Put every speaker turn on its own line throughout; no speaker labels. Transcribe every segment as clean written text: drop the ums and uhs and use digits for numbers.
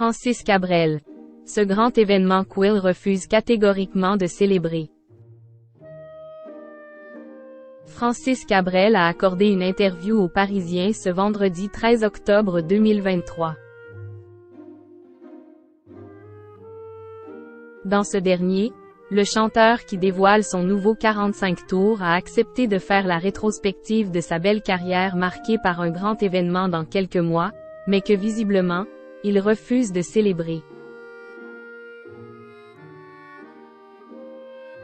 Francis Cabrel. Ce grand événement Quill refuse catégoriquement de célébrer. Francis Cabrel a accordé une interview aux Parisiens ce vendredi 13 octobre 2023. Dans ce dernier, le chanteur qui dévoile son nouveau 45 tours a accepté de faire la rétrospective de sa belle carrière marquée par un grand événement dans quelques mois, mais que visiblement, il refuse de célébrer.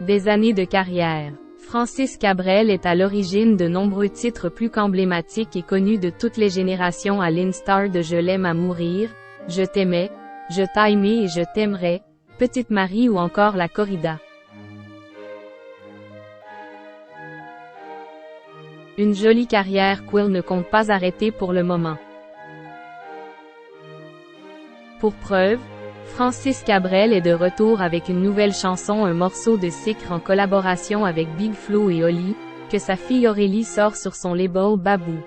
Des années de carrière. Francis Cabrel est à l'origine de nombreux titres plus qu'emblématiques et connus de toutes les générations, à l'instar de Je l'aime à mourir, Je t'aimais, Je t'ai aimé et Je t'aimerai, Petite Marie ou encore La Corrida. Une jolie carrière Quill ne compte pas arrêter pour le moment. Pour preuve, Francis Cabrel est de retour avec une nouvelle chanson, un morceau de Sicr en collaboration avec Big Flo et Oli, que sa fille Aurélie sort sur son label Babou.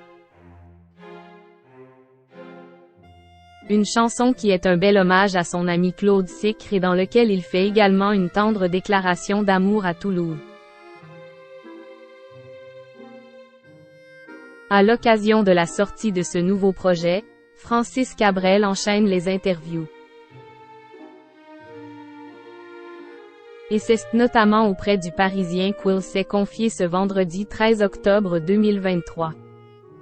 Une chanson qui est un bel hommage à son ami Claude Sicr et dans lequel il fait également une tendre déclaration d'amour à Toulouse. À l'occasion de la sortie de ce nouveau projet, Francis Cabrel enchaîne les interviews. Et c'est notamment auprès du Parisien Quill s'est confié ce vendredi 13 octobre 2023.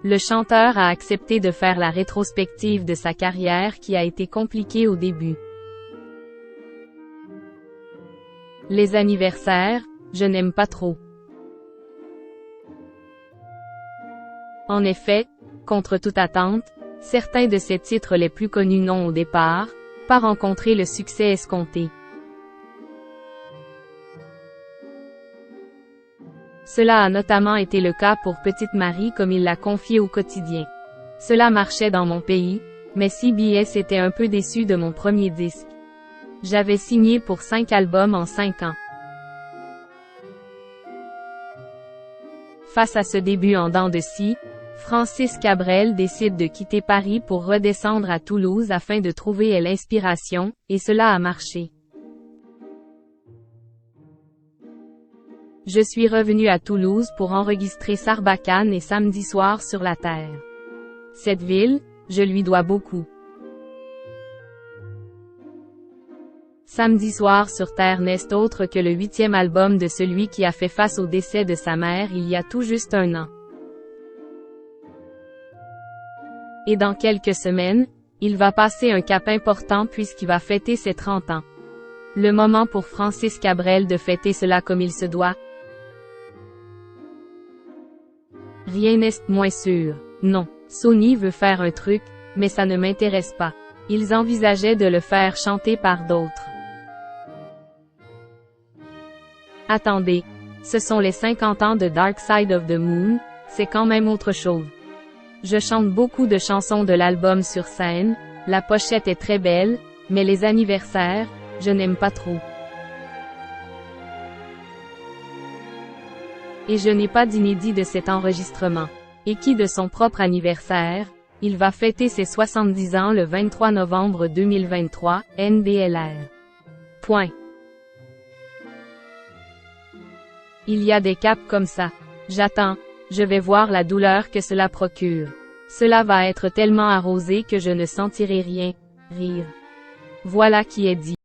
Le chanteur a accepté de faire la rétrospective de sa carrière qui a été compliquée au début. Les anniversaires, je n'aime pas trop. En effet, contre toute attente, certains de ses titres les plus connus n'ont au départ pas rencontré le succès escompté. Cela a notamment été le cas pour Petite Marie, comme il l'a confié au Quotidien. Cela marchait dans mon pays, mais CBS était un peu déçu de mon premier disque. J'avais signé pour 5 albums en 5 ans. Face à ce début en dents de scie, Francis Cabrel décide de quitter Paris pour redescendre à Toulouse afin de trouver l'inspiration, et cela a marché. Je suis revenu à Toulouse pour enregistrer Sarbacane et Samedi soir sur la Terre. Cette ville, je lui dois beaucoup. Samedi soir sur Terre n'est autre que le 8e album de celui qui a fait face au décès de sa mère il y a tout juste un an. Et dans quelques semaines, il va passer un cap important puisqu'il va fêter ses 30 ans. Le moment pour Francis Cabrel de fêter cela comme il se doit. Rien n'est moins sûr. Non, Sony veut faire un truc, mais ça ne m'intéresse pas. Ils envisageaient de le faire chanter par d'autres. Attendez, ce sont les 50 ans de Dark Side of the Moon, c'est quand même autre chose. Je chante beaucoup de chansons de l'album sur scène, la pochette est très belle, mais les anniversaires, je n'aime pas trop. Et je n'ai pas d'inédit de cet enregistrement. Et qui de son propre anniversaire, il va fêter ses 70 ans le 23 novembre 2023, NDLR. Point. Il y a des caps comme ça. J'attends, je vais voir la douleur que cela procure. Cela va être tellement arrosé que je ne sentirai rien. Rire. Voilà qui est dit.